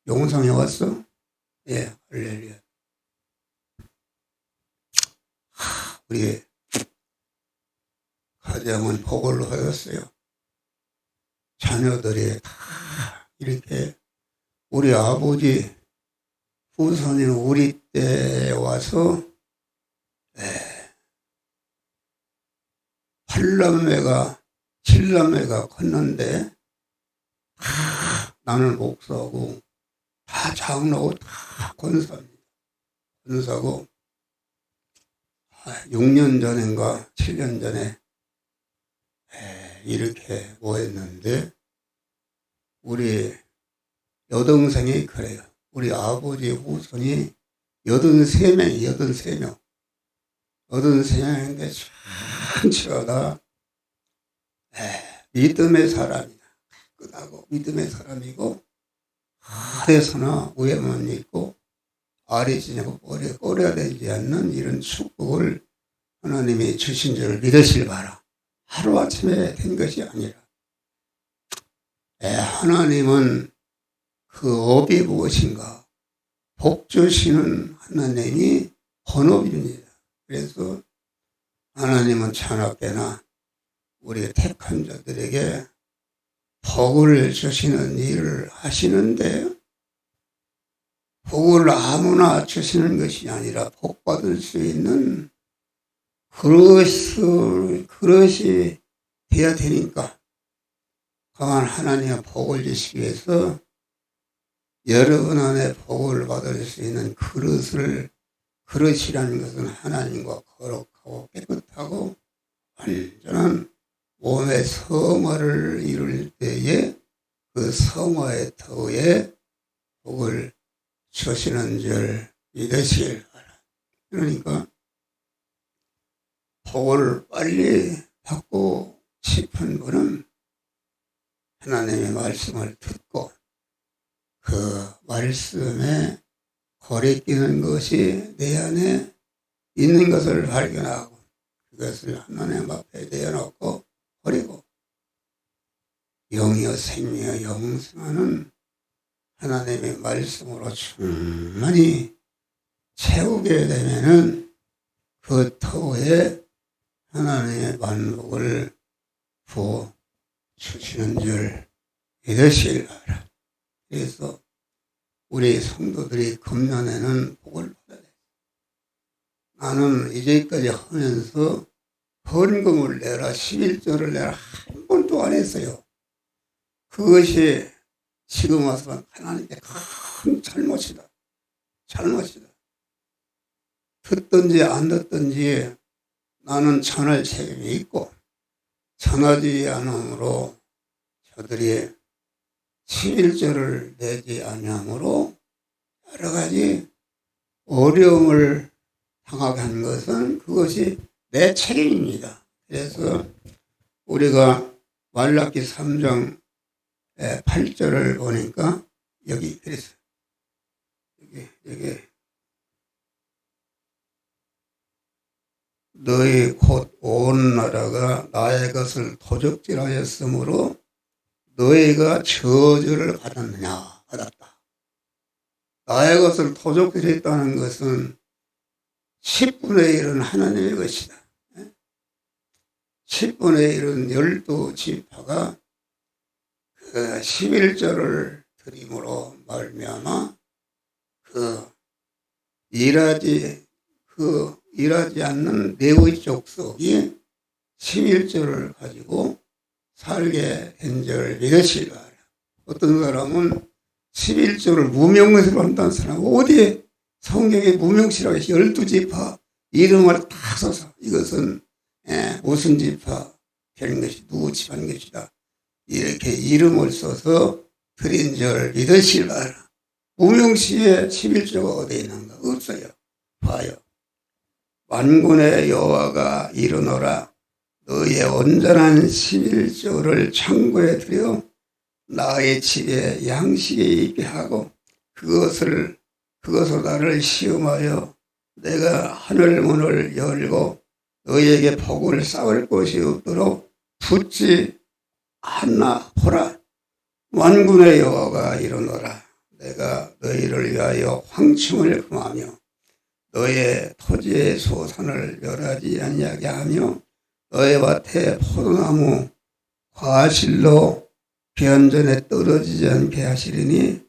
용성에 왔어? 예, 할렐루야. 우리 가정은 복을 얻었어요. 자녀들이 다 이렇게 우리 아버지 후손인 우리 때에 와서 8남매가 7남매가 컸는데 다 나는 목사고 다 장로고 다 권사입니다. 권사고 6년 전인가 7년 전에 이렇게 모였는데 우리 여동생이 그래요. 우리 아버지 후손이 83명. 83명인데 전체가 다 믿음의 사람이다. 끝나고 믿음의 사람이고 아래서나 위에만 있고 아래 지냐고 꼬려야 되지 않는 이런 축복을 하나님이 주신 줄 믿으실 바라. 하루아침에 된 것이 아니라 하나님은 그 업이 무엇인가? 복 주시는 하나님이 본업입니다. 그래서 하나님은 자나깨나 우리 택한 자들에게 복을 주시는 일을 하시는데 복을 아무나 주시는 것이 아니라 복 받을 수 있는 그릇이 되어야 되니까 강한 하나님의 복을 주시기 위해서 여러분 안에 복을 받을 수 있는 그릇이라는 것은 하나님과 거룩하고 깨끗하고 완전한 몸의 성화를 이룰 때에 그 성화의 터에 복을 주시는 줄 믿으시길 바랍니다. 그러니까 복을 빨리 받고 싶은 분은 하나님의 말씀을 듣고 그 말씀에 거리끼는 것이 내 안에 있는 것을 발견하고 그것을 하나님 앞에 내어놓고 버리고 영이여 생명이여 영생하는 하나님의 말씀으로 충만히 채우게 되면은 그 터에 하나님의 만복을 부어 주시는 줄 믿으시길 바랍니다. 그래서 우리 성도들이 금년에는 복을 받아야 돼. 나는 이제까지 하면서 헌금을 내라 11조를 내라 한 번도 안 했어요. 그것이 지금 와서 하나님께 큰 잘못이다. 듣든지 안 듣든지 나는 전할 책임이 있고 전하지 않으므로 저들이 11조를 내지 아니하므로 여러 가지 어려움을 당하게 한 것은 그것이 내 책임입니다. 그래서 우리가 말라기 3장 8절을 보니까 여기 그래서 여기 너희 곧 온 나라가 나의 것을 도적질하였으므로 너희가 저주를 받았다. 나의 것을 도적질했다는 것은 10분의 1은 하나님의 것이다. 10분의 1은 12지파가 그 11조를 드림으로 말미암아 일하지 않는 레위 족속이 11조를 가지고 살게 된 줄 믿으시기 바랍니다. 어떤 사람은 11조를 무명시로 한다는 사람은 어디에 성경에 무명시라고 해서 12지파 이름을 다 써서 이것은 무슨 지파 되는 것이 누구 지파는 것이다. 이렇게 이름을 써서 드린 줄 믿으시기 바랍니다. 무명시에 11조가 어디에 있는가? 없어요. 봐요. 만군의 여호와가 이르노라 너의 온전한 11조를 창고에 들여 나의 집에 양식에 있게 하고 그것을 나를 시험하여 내가 하늘 문을 열고 너에게 복을 쌓을 곳이 없도록 붙지 않나 보라. 만군의 여호와가 이르노라 내가 너희를 위하여 황충을 금하며 너의 토지의 소산을 멸하지 아니하게 하며 너의 밭에 포도나무 과실로 변전에 떨어지지 않게 하시리니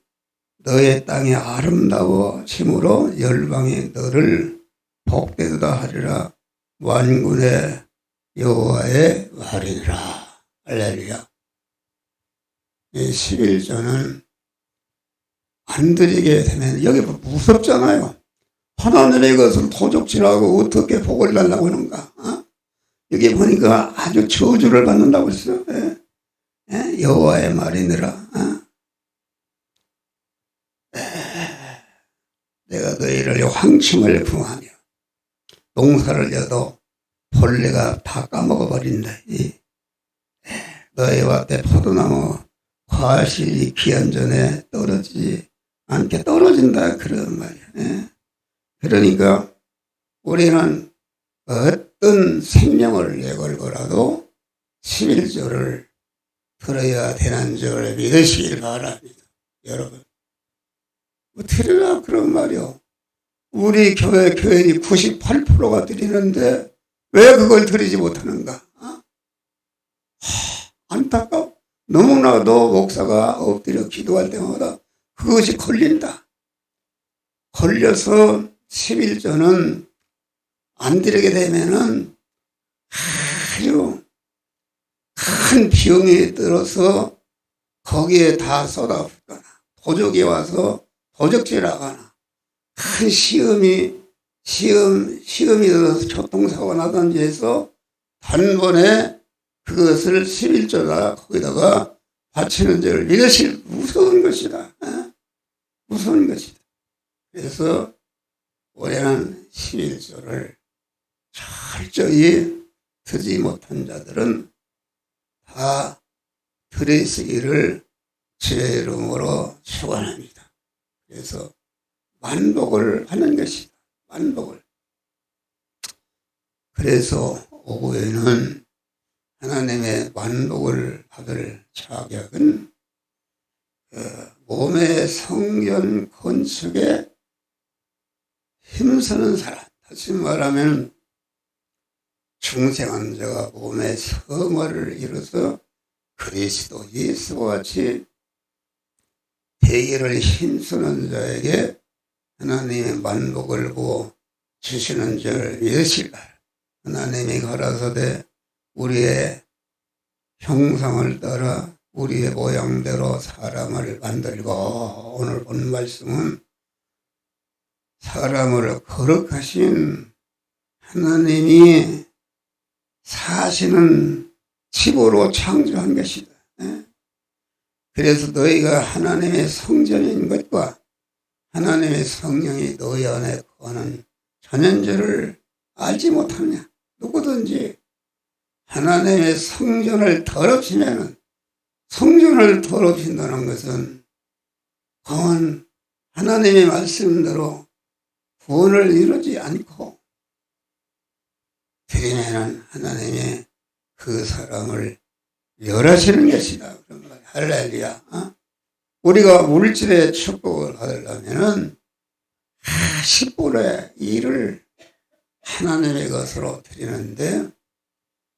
너의 땅이 아름다워짐으로 열방이 너를 복되도다 하리라. 만군의 여호와의 말이니라. 할렐루야. 이 11조는 안 드리게 되면 여기 무섭잖아요. 하나님의 것을 도적질하고 어떻게 복을 달라고 하는가. 여기 보니까 아주 저주를 받는다고 했어요. 여호와의 말이니라. 내가 너희를 황충을 금하며 농사를 져도 벌레가 다 까먹어버린다. 너희 밭에 포도나무 과실이 귀한 전에 떨어지지 않게 떨어진다. 그런 말이야. 그러니까 우리는 어떤 생명을 내걸고라도 11조를 들어야 되는 줄 믿으시길 바랍니다. 여러분. 뭐 드리라 그런 말이요. 우리 교회 교인이 98%가 드리는데 왜 그걸 드리지 못하는가? 안타까워. 너무나도 목사가 엎드려 기도할 때마다 그것이 걸린다. 걸려서 11조는 안 드리게 되면은 아주 큰 병이 들어서 거기에 다 쏟아붓거나 도적이 와서 도적질하거나 큰 시험이 들어서 교통사고가 나든지 해서 단번에 그것을 11조다 거기다가 바치는 줄을 믿으실 무서운 것이다. 무서운 것이다. 그래서 올해는 11조를 철저히 드지 못한 자들은 다 드리시기를 주의 이름으로 축원합니다. 그래서 만복을 하는 것이다. 만복을. 그래서 오후에는 하나님의 만복을 받을 자격은 몸의 성전 건축에 힘쓰는 사람. 다시 말하면 중생한 자가 몸의 성화를 이뤄서 그리스도 예수와 같이 대의를 힘쓰는 자에게 하나님의 만복을 부어 주시는 줄 믿으시라. 하나님이 가라사대 우리의 형상을 따라 우리의 모양대로 사람을 만들고, 오늘 본 말씀은 사람을 거룩하신 하나님이 사시는 집으로 창조한 것이다. 그래서 너희가 하나님의 성전인 것과 하나님의 성령이 너희 안에 거하는 전현주를 알지 못하느냐. 누구든지 하나님의 성전을 더럽히면은, 성전을 더럽힌다는 것은 그건 하나님의 말씀대로 구원을 이루지 않고 드리면은 하나님의 그 사랑을 멸하시는 것이다. 그런 말. 할렐루야. 우리가 물질의 축복을 받으려면은 10분의 1을 하나님의 것으로 드리는데,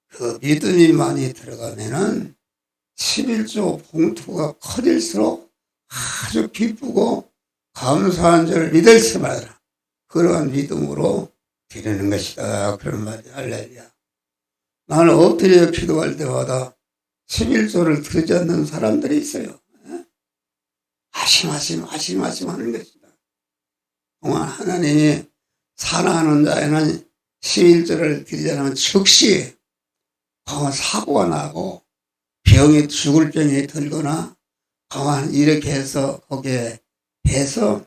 그 믿음이 많이 들어가면은 11조 봉투가 커질수록 아주 기쁘고 감사한 줄 믿을 수마다 그러한 믿음으로 드리는 것이다. 그런 말이. 할렐루야. 나는 엎드려 기도할 때마다 11조를 드리지 않는 사람들이 있어요. 아심하심 하는 것이다. 동안 하나님이 사랑하는 자에는 11조를 드리지 않으면 즉시 사고가 나고 병이 죽을 병이 들거나 가만 이렇게 해서 거기에 해서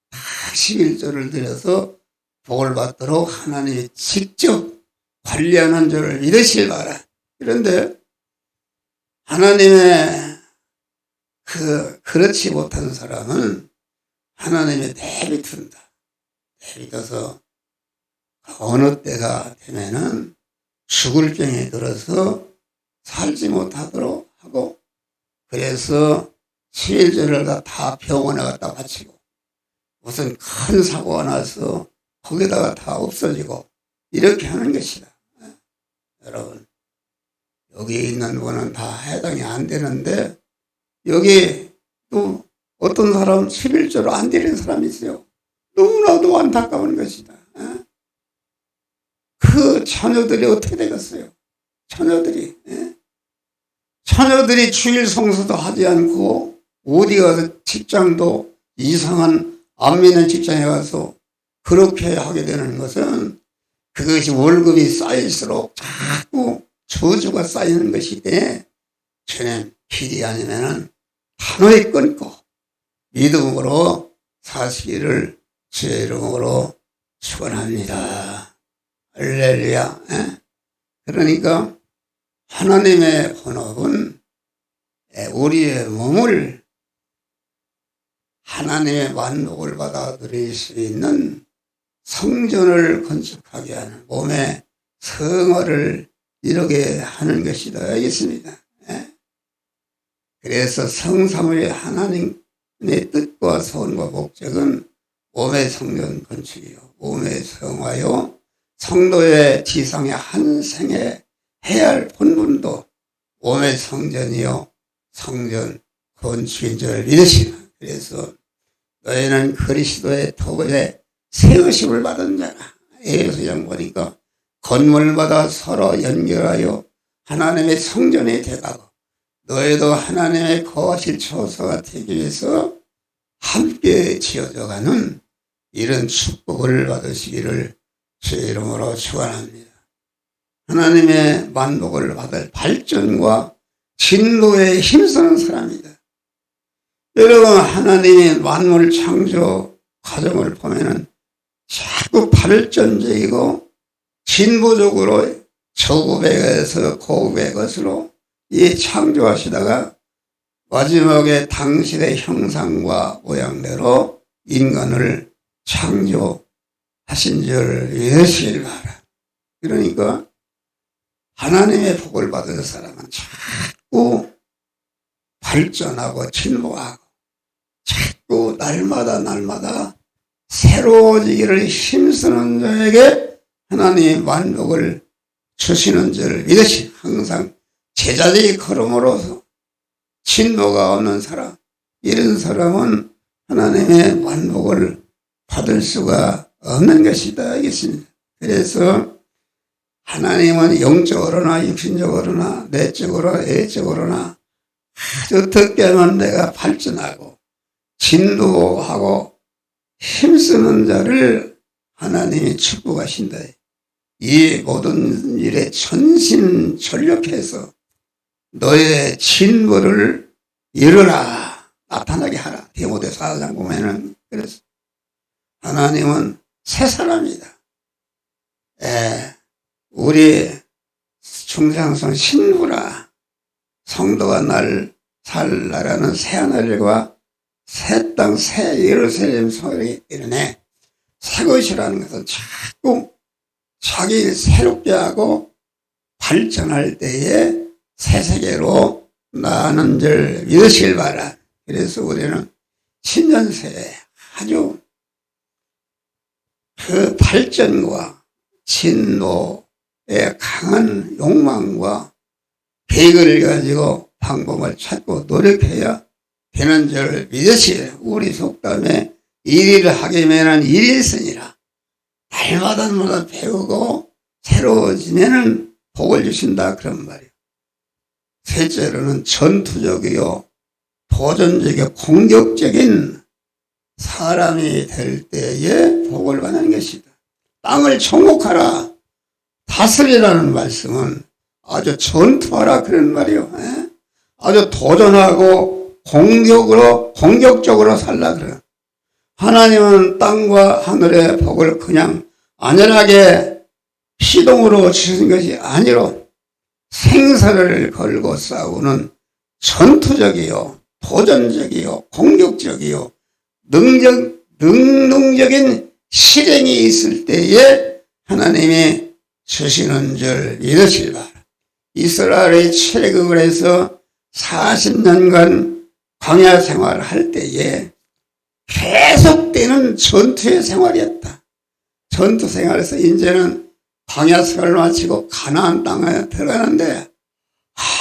다 11조를 드려서 복을 받도록 하나님이 직접 관리하는 줄을 믿으실 바라. 그런데 하나님의 그렇지 못한 사람은 하나님의 내비둔다. 내비둬서 어느 때가 되면은 죽을 병에 들어서 살지 못하도록 하고, 그래서 11조를 다 병원에 갖다 바치고 무슨 큰 사고가 나서 거기다가 다 없어지고 이렇게 하는 것이다. 여러분, 여기 있는 분은 다 해당이 안 되는데 여기 또 어떤 사람은 11조로 안 되는 사람이 있어요. 너무나도 안타까운 것이다. 그 자녀들이 어떻게 되겠어요? 자녀들이 주일 성수도 하지 않고 어디 가서 직장도 이상한 안 믿는 직장에 가서 그렇게 하게 되는 것은 그것이 월급이 쌓일수록 자꾸 저주가 쌓이는 것이기에 저는 길이 아니면은 단호히 끊고 믿음으로 사시기를 주의 이름으로 축원합니다. 할렐루야. 그러니까 하나님의 본업은 우리의 몸을 하나님의 만복을 받아들일 수 있는 성전을 건축하게 하는 몸의 성화를 이루게 하는 것이다. 알겠습니다. 그래서 성삼위의 하나님의 뜻과 소원과 목적은 몸의 성전 건축이요, 몸의 성화요, 성도의 지상의 한 생에 해야 할 본분도 몸의 성전이요, 성전 건축인 줄 믿으시라. 그래서 너희는 그리스도의 도에 세우심을 받은 자라. 에베소서 보니까 건물마다 서로 연결하여 하나님의 성전이 되가고 너희도 하나님의 거하실 처소가 되기 위해서 함께 지어져가는 이런 축복을 받으시기를 주의 이름으로 축원합니다. 하나님의 만복을 받을 발전과 진보에 힘쓰는 사람이다. 여러분, 하나님의 만물 창조 과정을 보면은 자꾸 발전적이고 진보적으로 저급에서 고급의 것으로 창조하시다가 마지막에 당신의 형상과 모양대로 인간을 창조하신 줄 믿으시길 바라. 그러니까 하나님의 복을 받은 사람은 자꾸 발전하고 진보하고 자꾸 날마다 새로워지기를 힘쓰는 자에게 하나님의 만복을 주시는 줄 믿으시. 항상 제자적인 걸음으로서 진보가 없는 사람, 이런 사람은 하나님의 만복을 받을 수가 없는 것이다. 알겠습니다. 그래서 하나님은 영적으로나 육신적으로나 내적으로 애적으로나 어떻게 하면 내가 발전하고 진도하고 힘쓰는 자를 하나님이 축복하신다. 이 모든 일에 전심 전력해서 너의 진보를 이루라, 나타나게 하라. 디모데 4장 보면은 그래서 하나님은 새 사람이다. 우리 중상성 신부라. 성도가 살 나라는 새 하늘과 새 땅, 새 예루살렘 소리 이르네. 새 것이라는 것은 자꾸 자기 새롭게 하고 발전할 때에 새 세계로 나가는 줄 믿으시길 바라. 그래서 우리는 신년세에 아주 그 발전과 진노의 강한 욕망과 계획을 가지고 방법을 찾고 노력해야 되는 줄 믿으시. 우리 속담에 일을 하기면은 일일선이라. 날마다 배우고 새로워지면은 복을 주신다. 그런 말이에요. 셋째로는 전투적이요, 도전적이요, 공격적인 사람이 될 때에 복을 받는 것이다. 땅을 정복하라, 다스리라는 말씀은 아주 전투하라 그런 말이요. 아주 도전하고 공격적으로 살라 그래. 하나님은 땅과 하늘의 복을 그냥 안전하게 시동으로 주신 것이 아니로 생사를 걸고 싸우는 전투적이요, 도전적이요, 공격적이요, 능동적인 실행이 있을 때에 하나님이 주시는 줄 믿으시기 바랍니다. 이스라엘이 출애굽을 해서 40년간 광야 생활을 할 때에 계속되는 전투의 생활이었다. 전투 생활에서 이제는 광야 생활을 마치고 가나안 땅에 들어가는데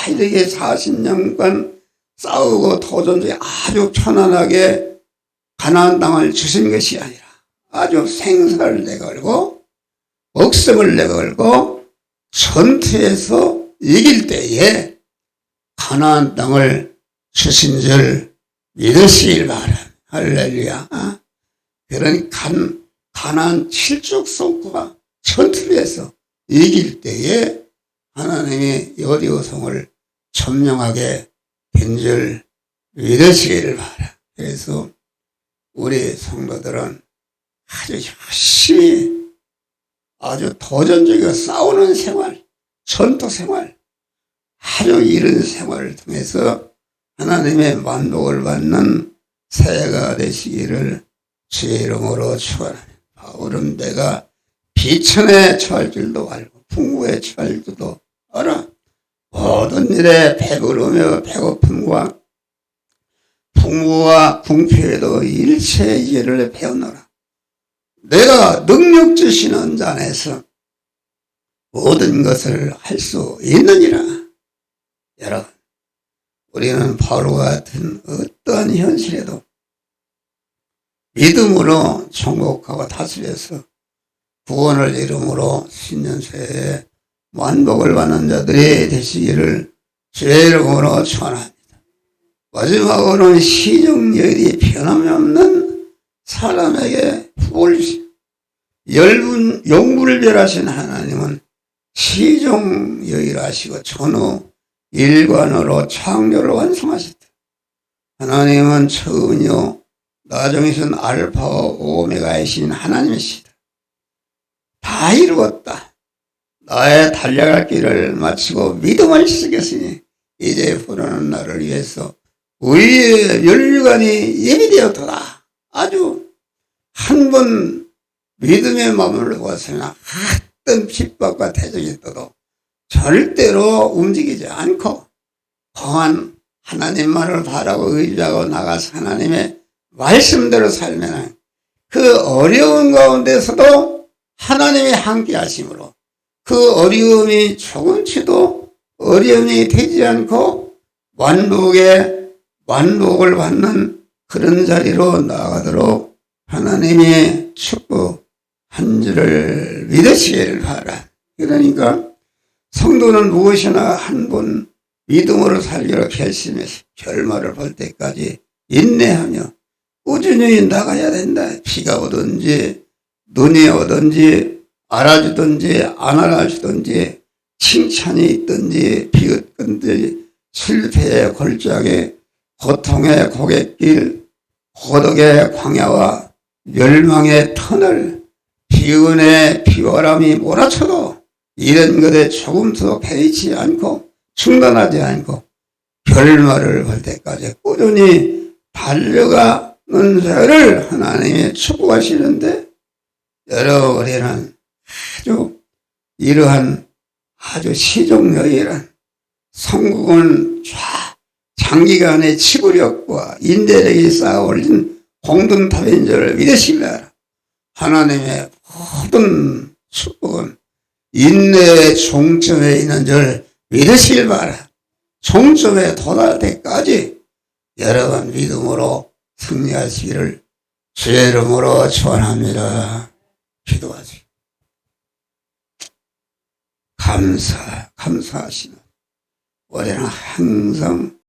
이렇게 40년간 싸우고 도전 중에 아주 편안하게 가나안 땅을 주신 것이 아니라 아주 생사를 내걸고 목숨을 내걸고 전투에서 이길 때에 가나안 땅을 주신 줄 믿으시길 바랍니다. 할렐루야. 그런 가나안 7족 성구가 전투를 해서 이길 때에 하나님이 여리고성을 점령하게 된 줄 믿으시기를 바라. 그래서 우리 성도들은 아주 열심히 아주 도전적이고 싸우는 생활, 전투 생활, 아주 이런 생활을 통해서 하나님의 만복을 받는 새해가 되시기를 주의 이름으로 축원합니다. 바울은 내가 비천에 처할 줄도 알고 풍부에 처할 줄도 알아. 모든 일에 배부르며 배고픔과 풍부와 궁핍에도 일체의 일을 배우노라. 내가 능력 주시는 자 안에서 모든 것을 할 수 있느니라. 여러분, 우리는 바울과 같은 어떠한 현실에도 믿음으로 정복하고 다스려서 구원을 이름으로 신년새에 만복을 받는 자들이 되시기를 주의 이름으로 축원합니다. 마지막으로는 시종여일이 변함이 없는 사람에게 복을 주시고 영불별하신 하나님은 시종여일하시고 전후 일관으로 창조를 완성하셨다. 하나님은 처음이요 나중이신 알파와 오메가이신 하나님이시다. 다 이루었다. 나의 달려갈 길을 마치고 믿음을 시작했으니 이제 부르는 나를 위해서 우리의 멸류관이 예비되었도다. 아주 한 번 믿음의 마음을 구하으나 어떤 핍박과 대적이 떠도 절대로 움직이지 않고 공한 하나님만을 바라고 의지하고 나가서 하나님의 말씀대로 살면 그 어려운 가운데서도 하나님이 함께 하심으로 그 어려움이 조금치도 어려움이 되지 않고 만복을 받는 그런 자리로 나아가도록 하나님이 축복한 줄을 믿으시기를 바라. 그러니까 성도는 무엇이나 한 번 믿음으로 살기로 결심해서 결말을 볼 때까지 인내하며 꾸준히 나가야 된다. 비가 오든지 눈이 오든지 알아주든지 안 알아주든지 칭찬이 있든지 비웃든지 실패의 골짜기 고통의 고갯길 고독의 광야와 멸망의 터널 비운의 비바람이 몰아쳐도 이런 것에 조금도 배이지 않고 중단하지 않고 결말을 볼 때까지 꾸준히 달려가는 자를 하나님이 축복하시는데 여러분 우리는 아주 이러한 아주 시종여일한 성국은 장기간의 치부력과 인내력이 쌓아올린 공동탑인 줄을 믿으시라. 하나님의 모든 축복은 인내의 종점에 있는 줄 믿으시길 바라. 종점에 도달 때까지 여러분 믿음으로 승리하시기를 주의 이름으로 축원합니다. 기도하세요. 감사하시는 우리는 항상